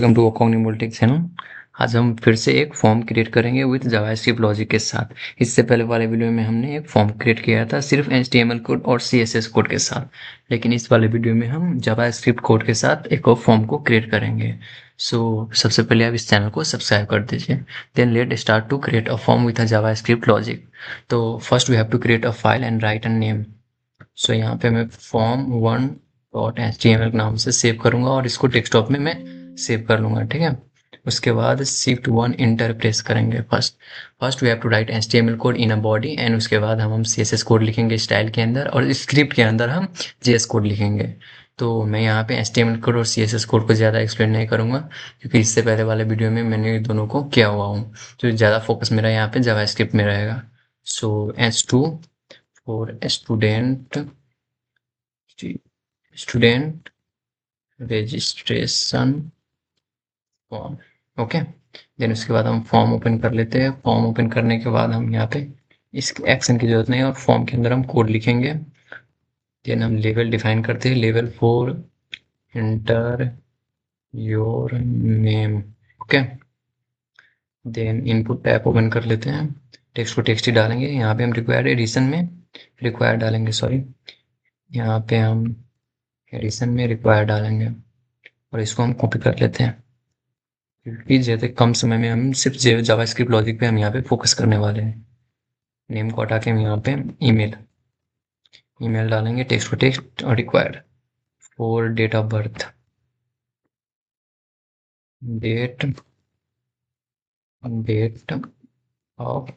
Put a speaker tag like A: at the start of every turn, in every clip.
A: Welcome to cognitive channel. आज हम फिर से एक फॉर्म क्रिएट करेंगे विद जावास्क्रिप्ट लॉजिक के साथ। इससे पहले वाले वीडियो में हमने एक फॉर्म क्रिएट किया था सिर्फ HTML कोड और CSS कोड के साथ, लेकिन इस वाले वीडियो में हम जावास्क्रिप्ट कोड के साथ एक और फॉर्म को क्रिएट करेंगे। सबसे पहले आप इस चैनल को सब्सक्राइब कर दीजिए। Then let start to create a form with JavaScript logic. तो first we have to create a file and write a name. यहाँ पे मैं form1.html नाम से सेव करूंगा और इसको डेस्कटॉप में मैं सेव कर लूंगा, ठीक है। उसके बाद shift 1 इंटर प्रेस करेंगे। First we have to write HTML code in a body and उसके बाद हम CSS कोड लिखेंगे स्टाइल के अंदर, और स्क्रिप्ट के अंदर हम JS कोड लिखेंगे। तो मैं यहाँ पे HTML कोड और CSS कोड को ज़्यादा एक्सप्लेन नहीं करूँगा, क्योंकि इससे पहले वाले वीडियो में मैंने दोनों को किया हुआ हूँ। तो ज़्यादा फोकस मेरा यहाँ पे जावास्क्रिप्ट में रहेगा। H2 for student registration form. Okay, then उसके बाद हम फॉर्म ओपन कर लेते हैं। फॉर्म ओपन करने के बाद हम यहाँ पे इस एक्शन की जरूरत नहीं है, और फॉर्म के अंदर हम कोड लिखेंगे। देन हम लेवल डिफाइन करते हैं, लेवल for enter your name. Okay, then input tab open कर लेते हैं। टेक्स्ट को टेक्स्ट ही डालेंगे। यहाँ पे हम रिक्वायर्ड एडिशन में रिक्वायर्ड डालेंगे, सॉरी, यहाँ पे हम एडिशन में रिक्वायर्ड डालेंगे और इसको हम कॉपी कर लेते हैं, क्योंकि जैसे कम समय में हम सिर्फ जावास्क्रिप्ट लॉजिक पे हम यहाँ पे फोकस करने वाले हैं। नेम को हटा के हम यहाँ पे ईमेल डालेंगे, टेक्स्ट को टेक्स्ट, और required for date of birth, date of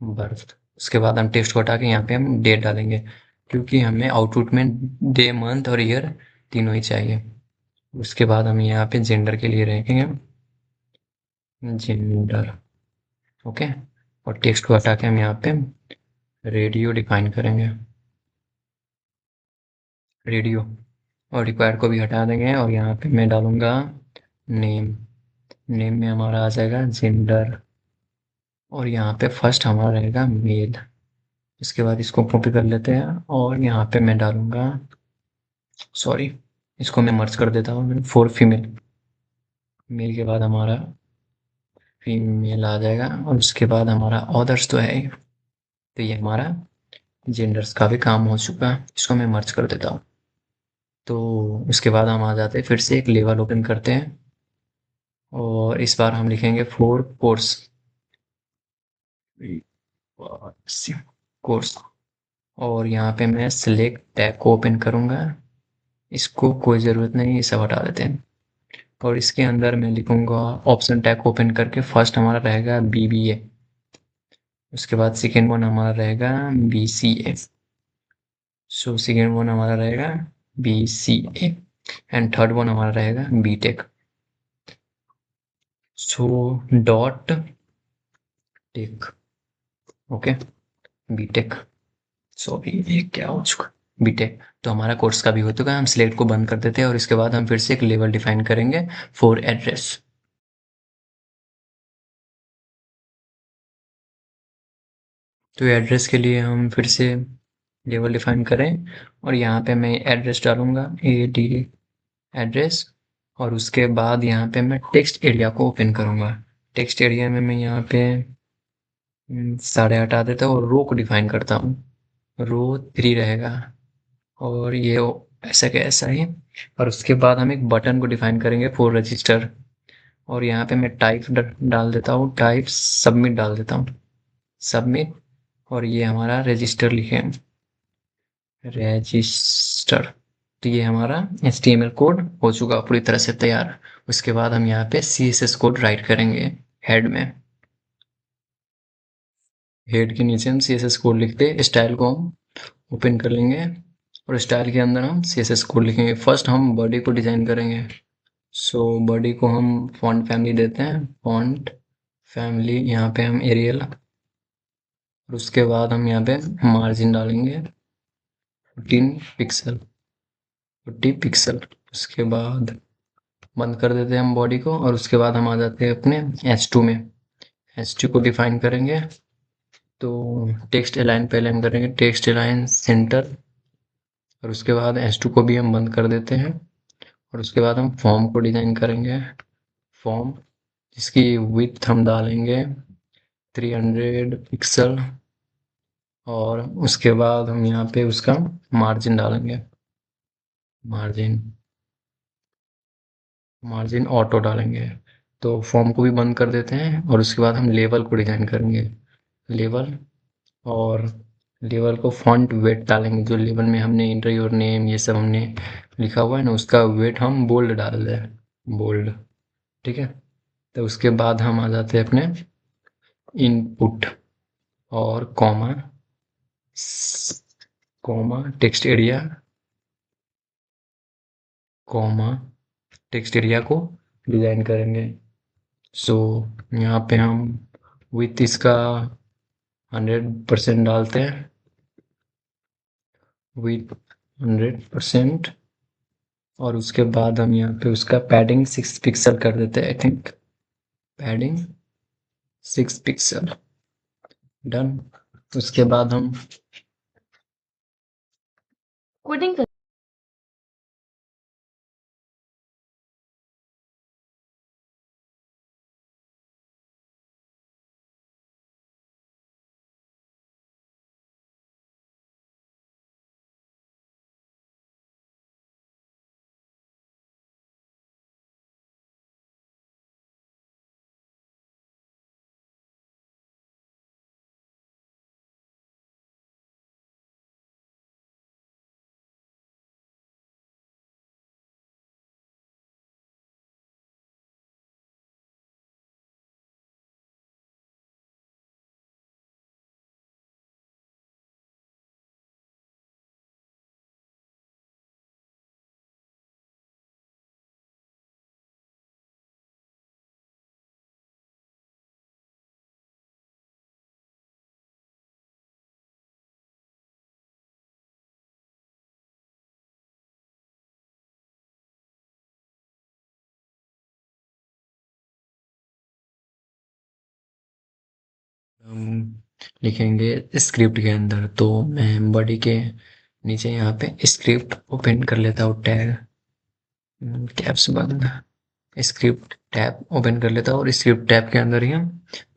A: birth. उसके बाद हम टेक्स्ट को हटा के यहाँ पे हम डेट डालेंगे, क्योंकि हमें आउटपुट में डे, मंथ और ईयर तीनों ही चाहिए। उसके बाद हम यहाँ पे जेंडर के लिए रखेंगे जेंडर। ओके, और टेक्स्ट को हटा के हम यहाँ पे रेडियो डिफाइन करेंगे, रेडियो, और रिक्वायर्ड को भी हटा देंगे। और यहाँ पे मैं डालूंगा नेम। नेम में हमारा आ जाएगा जेंडर, और यहाँ पे फर्स्ट हमारा रहेगा मेल। इसके बाद इसको कॉपी कर लेते हैं और यहाँ पे मैं डालूंगा, सॉरी, इसको मैं मर्ज कर देता हूँ फॉर फीमेल। मेल के बाद हमारा फीमेल आ जाएगा, और उसके बाद हमारा ऑदर्स तो है। तो ये हमारा जेंडर्स का भी काम हो चुका है। इसको मैं मर्ज कर देता हूँ। तो उसके बाद हम आ जाते हैं, फिर से एक लेवल ओपन करते हैं और इस बार हम लिखेंगे फोर कोर्स, कोर्स। और यहाँ पे मैं सिलेक्ट टैग को ओपन करूँगा। इसको कोई ज़रूरत नहीं, ये सब हटा देते हैं। और इसके अंदर मैं लिखूँगा ऑप्शन टैग को ओपन करके, फर्स्ट हमारा रहेगा BBA, उसके बाद सेकेंड वन हमारा रहेगा BCA, सेकेंड वन हमारा रहेगा BCA, एंड थर्ड वन हमारा रहेगा BTech। Dot take. Okay, BTech, sorry ये क्या हो चुका, बीटेक। तो हमारा कोर्स का भी हो चुका है। हम सिलेक्ट को बंद कर देते हैं और इसके बाद हम फिर से एक लेवल डिफाइन करेंगे फॉर एड्रेस। तो एड्रेस के लिए हम फिर से लेवल डिफाइन करें, और यहाँ पे मैं एड्रेस डालूंगा AD एड्रेस, और उसके बाद यहाँ पे मैं टेक्स्ट एरिया को ओपन करूंगा। टेक्स्ट एरिया में मैं यहाँ पे सारे हटा देता हूँ और रो को डिफाइन करता हूँ। रो 3 रहेगा, और ये ऐसा का ऐसा ही। और उसके बाद हम एक बटन को डिफाइन करेंगे फॉर रजिस्टर, और यहाँ पे मैं टाइप डाल देता हूँ, टाइप सबमिट डाल देता हूँ, सबमिट। और ये हमारा रजिस्टर लिखे, रजिस्टर। तो ये हमारा HTML कोड हो चुका पूरी तरह से तैयार। उसके बाद हम यहाँ पे CSS कोड राइट करेंगे हेड में। हेड के नीचे हम CSS कोड लिखते, स्टाइल को हम ओपन कर लेंगे, और स्टाइल के अंदर हम CSS कोड लिखेंगे। फर्स्ट हम बॉडी को डिजाइन करेंगे। बॉडी को हम फॉन्ट फैमिली देते हैं, फॉन्ट फैमिली, यहाँ पे हम एरियल, और उसके बाद हम यहाँ पे मार्जिन डालेंगे 14 पिक्सल। उसके बाद बंद कर देते हैं हम बॉडी को, और उसके बाद हम आ जाते हैं अपने H2 में। H2 को डिफाइन करेंगे। तो टेक्स्ट अलाइन पहले हम करेंगे, टेक्स्ट अलाइन सेंटर, और उसके बाद H2 को भी हम बंद कर देते हैं, और उसके बाद हम फॉर्म को डिजाइन करेंगे। फॉर्म जिसकी विड्थ हम डालेंगे 300 पिक्सल, और उसके बाद हम यहाँ पे उसका मार्जिन डालेंगे। मार्जिन मार्जिन ऑटो डालेंगे। तो फॉर्म को भी बंद कर देते हैं और उसके बाद हम लेवल को डिजाइन करेंगे। लेवल, और लेवल को फॉन्ट वेट डालेंगे। जो लेवल में हमने इंटर योर नेम ये सब हमने लिखा हुआ है ना, उसका वेट हम बोल्ड डाल दें, बोल्ड। ठीक है। तो उसके बाद हम आ जाते हैं अपने इनपुट, और comma text area, comma text area को डिजाइन करेंगे। सो यहाँ पे हम विथ इसका 100% डालते हैं, विथ 100%। और उसके बाद हम यहाँ पे उसका पैडिंग 6 पिक्सल कर देते हैं, I think padding 6 pixel. Done. उसके बाद हम कोडिंग कर हम लिखेंगे स्क्रिप्ट के अंदर। तो मैं बॉडी के नीचे यहाँ पे स्क्रिप्ट ओपन कर लेता हूँ, टैग कैप्स बंद, स्क्रिप्ट टैब ओपन कर लेता हूँ, और स्क्रिप्ट टैब के अंदर ही हम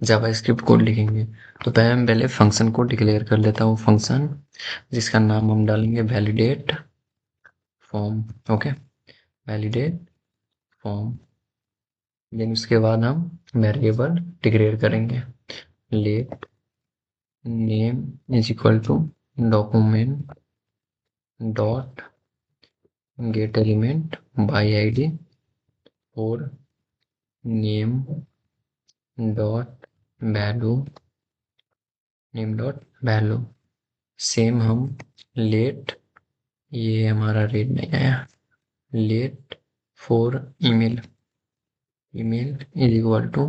A: जावा स्क्रिप्ट कोड लिखेंगे। तो पहले फंक्शन को डिक्लेयर कर लेता हूँ, फंक्शन जिसका नाम हम डालेंगे validate form. Okay, validate form. Then उसके बाद हम वेरिएबल डिक्लेयर करेंगे, let name is equal to document dot get element by ID, और name dot value, name dot value. Same हम लेट, ये हमारा रेट नहीं आया, let for email, email is equal to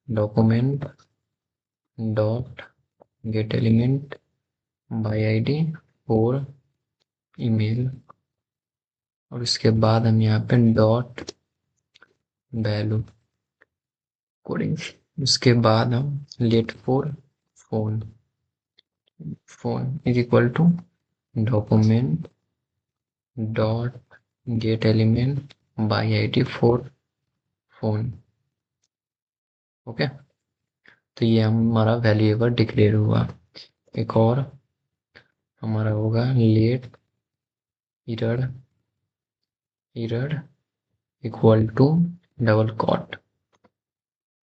A: document dot get element by ID और email. और उसके बाद हम यहाँ पे डॉट वैल्यू कोडिंग। उसके बाद हम let for phone, phone is equal to document dot get element by ID for phone. Okay, तो ये हमारा वेरिएबल डिक्लेयर हुआ। एक और हमारा होगा let error, error equal to double quote.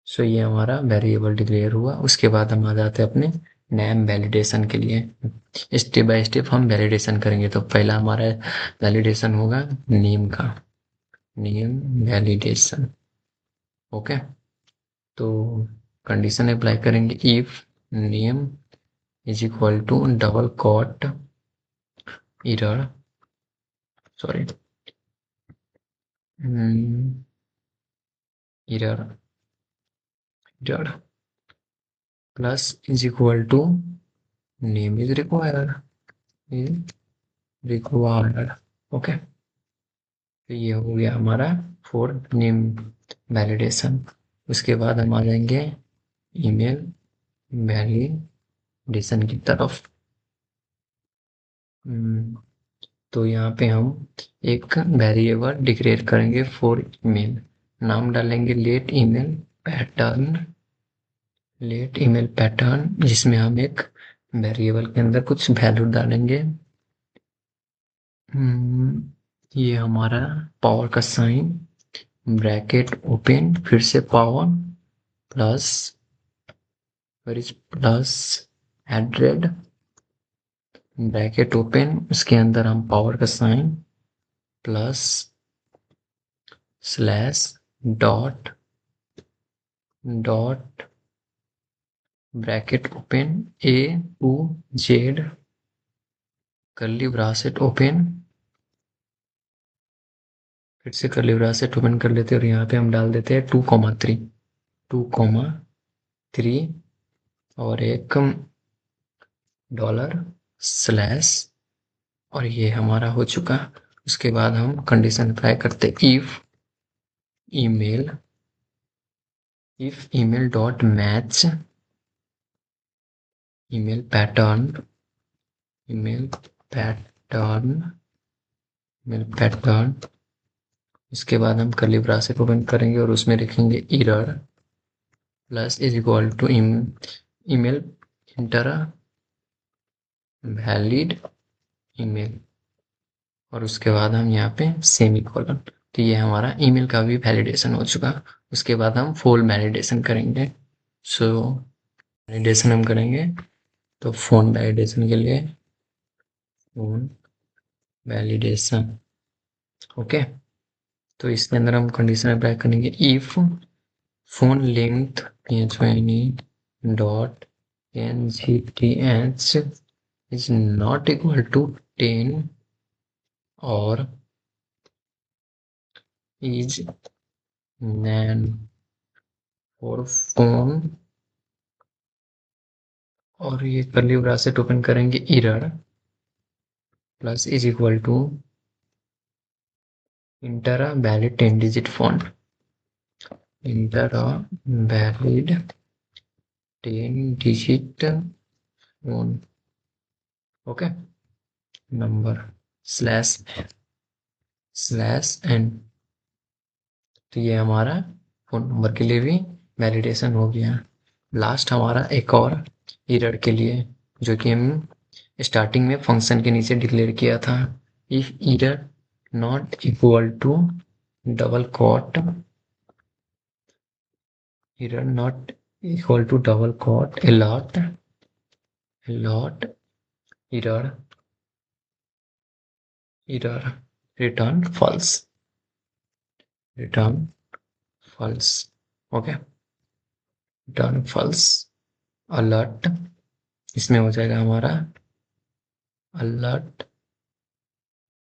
A: सो ये हमारा वेरिएबल डिक्लेयर हुआ। उसके बाद हम आ जाते हैं अपने नेम वैलिडेशन के लिए। स्टेप बाय स्टेप हम वैलिडेशन करेंगे। तो पहला हमारा वैलिडेशन होगा नेम का, नेम वैलिडेशन। ओके, तो कंडीशन अप्लाई करेंगे, if name is equal to double quote error, sorry error, error plus is equal to name is required, is required. Okay, तो ये हो गया हमारा फॉर नेम वैलिडेशन। उसके बाद हम आ जाएंगे ईमेल वैलिडेशन की तरफ। तो यहाँ पे हम एक वेरिएबल डिक्लेयर करेंगे फॉर ईमेल, नाम डालेंगे लेट ईमेल पैटर्न, जिसमें हम एक वेरिएबल के अंदर कुछ वैल्यू डालेंगे। ये हमारा पावर का साइन, ब्रैकेट ओपन, फिर से power plus plus 100 bracket open, उसके अंदर हम पावर का sign plus slash dot dot bracket open A to Z curly bracket open, फिर से कर्ली ब्रासेट ओपन कर लेते हैं और यहाँ पे हम डाल देते हैं 2,3 और एक डॉलर स्लैश, और ये हमारा हो चुका। उसके बाद हम कंडीशन अप्लाई करते if email dot match email pattern इसके बाद हम कर्ली ब्रैकेट ओपन करेंगे और उसमें लिखेंगे error plus is equal to email enter valid email, और उसके बाद हम यहाँ पे सेमीकोलन। तो ये हमारा ईमेल का भी वैलिडेशन हो चुका। उसके बाद हम फुल वैलिडेशन करेंगे। सो वैलिडेशन हम करेंगे तो फोन वैलिडेशन के लिए फोन वैलिडेशन, ओके। तो इसके अंदर हम कंडीशन अप्लाई करेंगे if phone length dot ngth is not equal to 10 और is nan for phone, और ये कर्ली ब्रैकेट ओपन करेंगे error plus is equal to enter a valid 10 digit font, enter a valid 10 digit phone, okay, number slash end. तो ये हमारा phone number के लिए भी वैलिडेशन हो गया। लास्ट हमारा एक और एरर के लिए, जो कि हम स्टार्टिंग में फंक्शन के नीचे डिक्लेयर किया था। If error not equal to double quote error not equal to double quote alert error return false okay, return false alert, इसमें हो जाएगा हमारा अलर्ट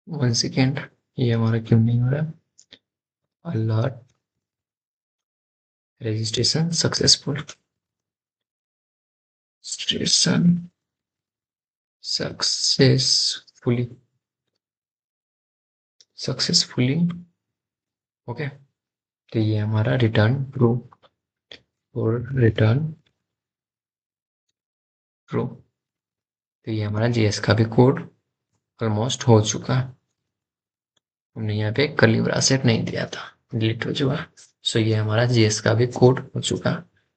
A: 1 सेकेंड, ये हमारा क्यों नहीं हो रहा, अलर्ट रजिस्ट्रेशन सक्सेसफुली ओके। तो ये हमारा रिटर्न ट्रू और रिटर्न ट्रू। तो ये हमारा जीएस का भी कोड ऑलमोस्ट हो चुका। हमने यहाँ पे कर्ली ब्रैकेट नहीं दिया था, डिलीट हो चुका। सो ये हमारा जीएस का भी कोड हो चुका।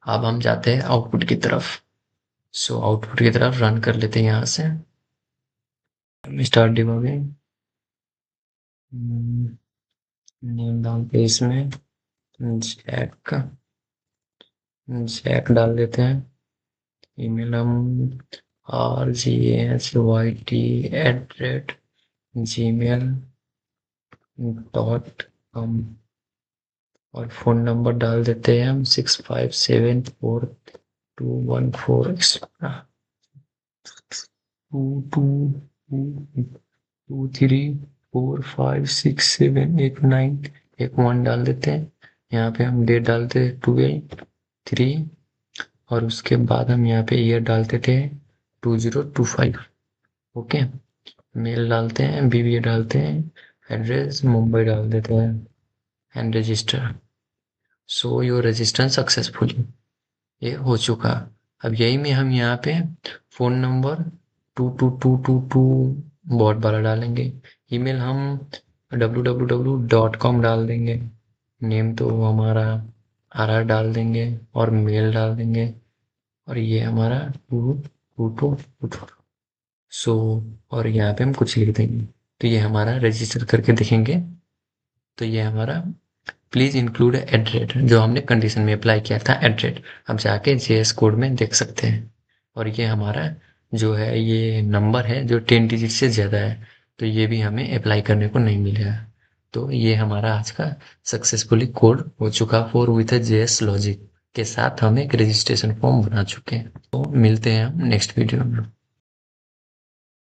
A: अब हम जाते हैं आउटपुट की तरफ। सो आउटपुट की तरफ रन कर लेते हैं यहाँ से। स्टार्ट डिबगिंग, नेम डालते इसमें जैक डाल देते हैं। ईमेल हम rgyt@gmail.com और फ़ोन नंबर डाल देते हैं हम 65742142 223456789 एक 1 डाल देते हैं। यहाँ पे हम डेट डालते हैं 12/3 और उसके बाद हम यहाँ पे ईयर डालते थे 2025, ओके। मेल डालते हैं, बीबीए डालते हैं, एड्रेस मुंबई डाल देते हैं and register. So your register successfully, ये हो चुका। अब यही में हम यहाँ पे फ़ोन नंबर 222222 बॉट वाला डालेंगे। ईमेल हम www.com डाल देंगे। नेम तो हमारा RR डाल देंगे और मेल डाल देंगे। और ये हमारा two two two two two so, और यहाँ पे हम कुछ लिख देंगे। तो ये हमारा रजिस्टर करके देखेंगे तो ये हमारा प्लीज इंक्लूड एट रेट जो हमने कंडीशन में अप्लाई किया था एट रेट, हम जाके जेएस कोड में देख सकते हैं। और ये हमारा जो है ये नंबर है जो 10 डिजिट से ज़्यादा है, तो ये भी हमें अप्लाई करने को नहीं मिलेगा। तो ये हमारा आज का सक्सेसफुली कोड हो चुका फॉर विथ जेएस लॉजिक के साथ हम एक रजिस्ट्रेशन फॉर्म बना चुके हैं। तो मिलते हैं हम नेक्स्ट वीडियो में।